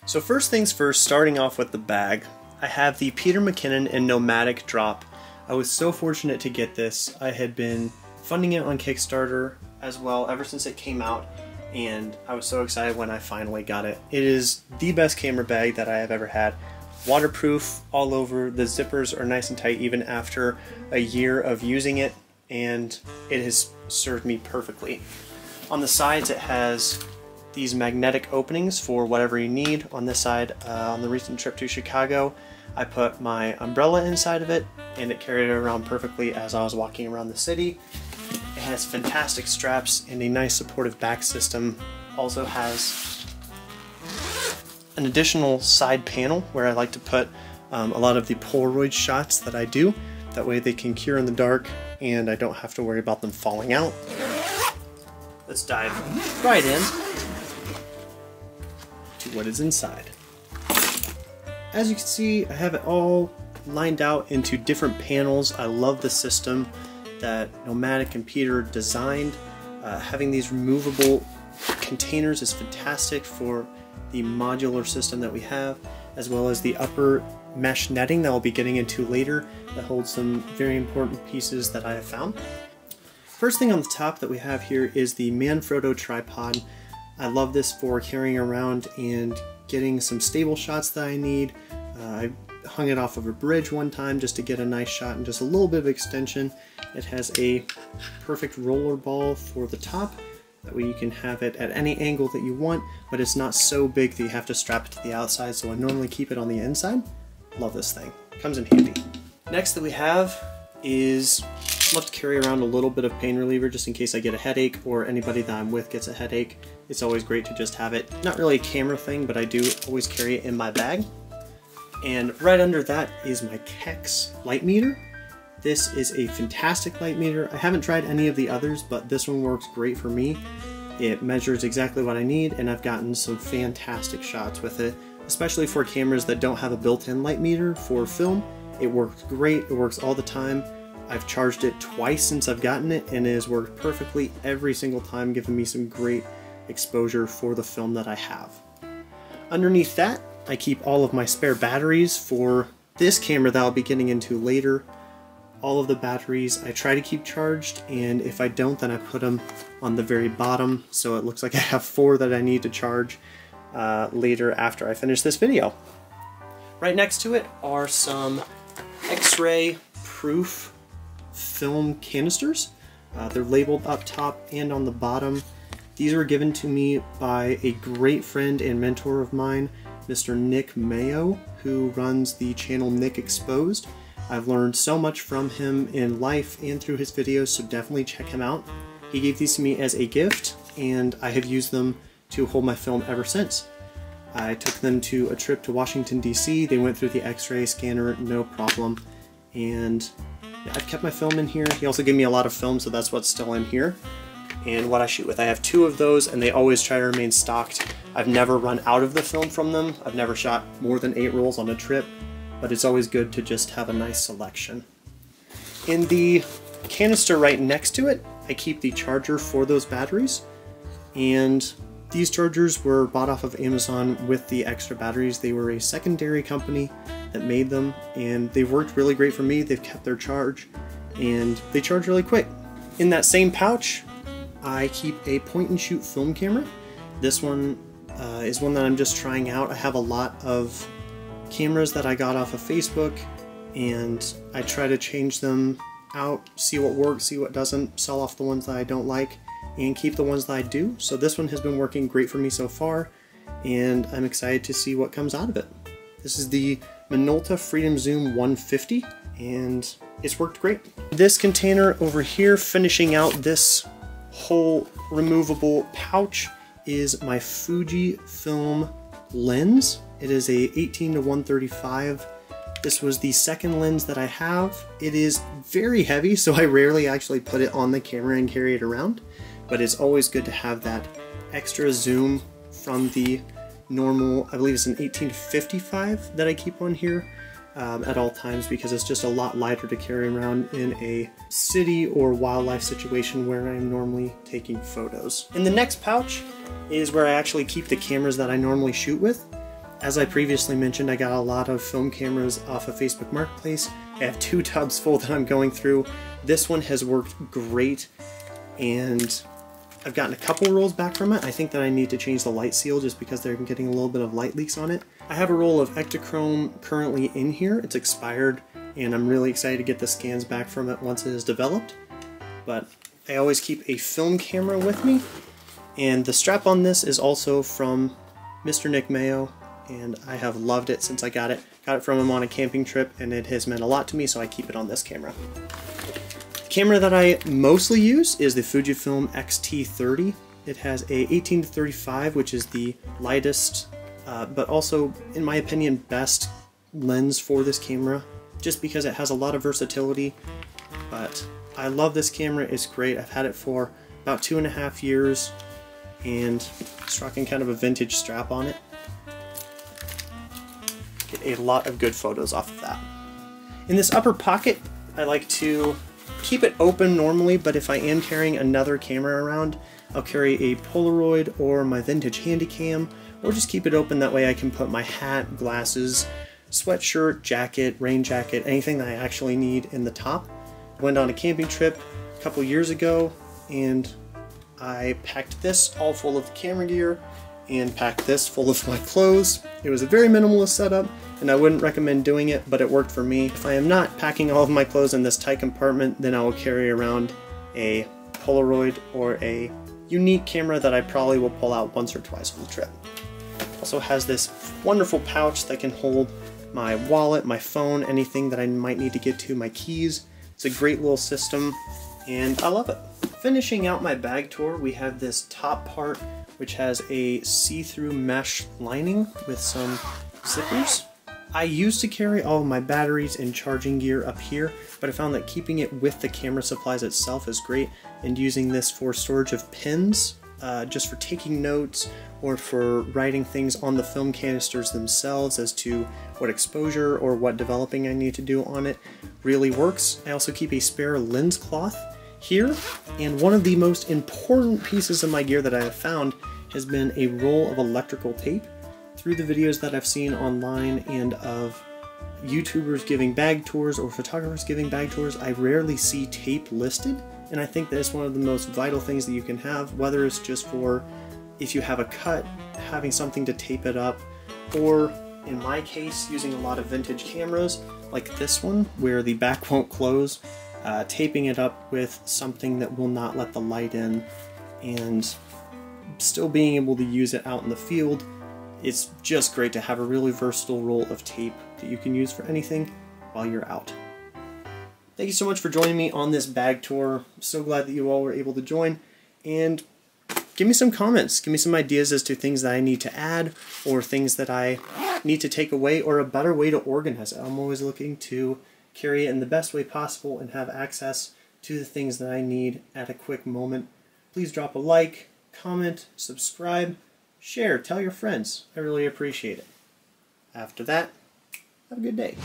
So first things first, starting off with the bag, I have the Peter McKinnon and Nomadic drop. I was so fortunate to get this. I had been funding it on Kickstarter as well ever since it came out, and I was so excited when I finally got it. It is the best camera bag that I have ever had. Waterproof all over, the zippers are nice and tight even after a year of using it, and it has served me perfectly. On the sides it has these magnetic openings for whatever you need. On this side, on the recent trip to Chicago, I put my umbrella inside of it and it carried it around perfectly as I was walking around the city. It has fantastic straps and a nice supportive back system. Also has an additional side panel where I like to put a lot of the Polaroid shots that I do. That way they can cure in the dark and I don't have to worry about them falling out. Let's dive right in to what is inside. As you can see, I have it all lined out into different panels. I love the system that Nomadic and Peter designed. Having these removable containers is fantastic for the modular system that we have, as well as the upper mesh netting that I'll be getting into later that holds some very important pieces that I have found. First thing on the top that we have here is the Manfrotto tripod. I love this for carrying around and getting some stable shots that I need. I hung it off of a bridge one time just to get a nice shot and just a little bit of extension. It has a perfect roller ball for the top. That way you can have it at any angle that you want, but it's not so big that you have to strap it to the outside, so I normally keep it on the inside. Love this thing. Comes in handy. Next that we have is, I love to carry around a little bit of pain reliever just in case I get a headache or anybody that I'm with gets a headache. It's always great to just have it. Not really a camera thing, but I do always carry it in my bag. And right under that is my Kex light meter. This is a fantastic light meter. I haven't tried any of the others, but this one works great for me. It measures exactly what I need, and I've gotten some fantastic shots with it, especially for cameras that don't have a built-in light meter for film. It works great, it works all the time. I've charged it twice since I've gotten it, and it has worked perfectly every single time, giving me some great exposure for the film that I have. Underneath that, I keep all of my spare batteries for this camera that I'll be getting into later. All of the batteries I try to keep charged, and if I don't, then I put them on the very bottom, so it looks like I have 4 that I need to charge later after I finish this video. Right next to it are some X-ray proof film canisters. They're labeled up top and on the bottom. These were given to me by a great friend and mentor of mine, Mr. Nick Mayo, who runs the channel Nick Exposed. I've learned so much from him in life and through his videos, so definitely check him out. He gave these to me as a gift, and I have used them to hold my film ever since. I took them to a trip to Washington, D.C. They went through the X-ray scanner, no problem. And yeah, I've kept my film in here. He also gave me a lot of film, so that's what's still in here. And what I shoot with, I have 2 of those, and they always try to remain stocked. I've never run out of the film from them. I've never shot more than 8 rolls on a trip, but it's always good to just have a nice selection. In the canister right next to it, I keep the charger for those batteries, and these chargers were bought off of Amazon with the extra batteries. They were a secondary company that made them, and they've worked really great for me. They've kept their charge, and they charge really quick. In that same pouch, I keep a point-and-shoot film camera. This one is one that I'm just trying out. I have a lot of cameras that I got off of Facebook, and I try to change them out, see what works, see what doesn't, sell off the ones that I don't like, and keep the ones that I do. So this one has been working great for me so far, and I'm excited to see what comes out of it. This is the Minolta Freedom Zoom 150, and it's worked great. This container over here, finishing out this whole removable pouch, is my Fujifilm lens. It is a 18-135. This was the second lens that I have. It is very heavy, so I rarely actually put it on the camera and carry it around, but it's always good to have that extra zoom from the normal, I believe it's an 18-55 that I keep on here at all times, because it's just a lot lighter to carry around in a city or wildlife situation where I'm normally taking photos. In the next pouch is where I actually keep the cameras that I normally shoot with. As I previously mentioned, I got a lot of film cameras off of Facebook Marketplace. I have 2 tubs full that I'm going through. This one has worked great, and I've gotten a couple rolls back from it. I think that I need to change the light seal just because they're getting a little bit of light leaks on it. I have a roll of Ektachrome currently in here. It's expired, and I'm really excited to get the scans back from it once it is developed. But I always keep a film camera with me, and the strap on this is also from Mr. Nick Mayo, and I have loved it since I got it. Got it from him on a camping trip, and it has meant a lot to me, so I keep it on this camera. The camera that I mostly use is the Fujifilm X-T30. It has a 18-35, which is the lightest, but also, in my opinion, best lens for this camera, just because it has a lot of versatility. But I love this camera. It's great. I've had it for about 2.5 years, and it's rocking kind of a vintage strap on it. Get a lot of good photos off of that. In this upper pocket, I like to keep it open normally, but if I am carrying another camera around, I'll carry a Polaroid or my vintage Handycam, or just keep it open. That way I can put my hat, glasses, sweatshirt, jacket, rain jacket, anything that I actually need in the top. I went on a camping trip a couple years ago, and I packed this all full of camera gear and packed this full of my clothes. It was a very minimalist setup, and I wouldn't recommend doing it, but it worked for me. If I am not packing all of my clothes in this tight compartment, then I will carry around a Polaroid or a unique camera that I probably will pull out once or twice on the trip. Also has this wonderful pouch that can hold my wallet, my phone, anything that I might need to get to, my keys. It's a great little system, and I love it. Finishing out my bag tour, we have this top part which has a see-through mesh lining with some zippers. I used to carry all of my batteries and charging gear up here, but I found that keeping it with the camera supplies itself is great, and using this for storage of pins, just for taking notes or for writing things on the film canisters themselves as to what exposure or what developing I need to do on it, really works. I also keep a spare lens cloth here, and one of the most important pieces of my gear that I have found has been a roll of electrical tape. Through the videos that I've seen online and of YouTubers giving bag tours or photographers giving bag tours, I rarely see tape listed, and I think that it's one of the most vital things that you can have, whether it's just for if you have a cut, having something to tape it up, or in my case, using a lot of vintage cameras like this one where the back won't close, taping it up with something that will not let the light in, and still being able to use it out in the field. It's just great to have a really versatile roll of tape that you can use for anything while you're out. Thank you so much for joining me on this bag tour. I'm so glad that you all were able to join, and give me some comments, give me some ideas as to things that I need to add or things that I need to take away or a better way to organize it. I'm always looking to carry it in the best way possible and have access to the things that I need at a quick moment. Please drop a like, comment, subscribe, share, tell your friends. I really appreciate it. After that, have a good day.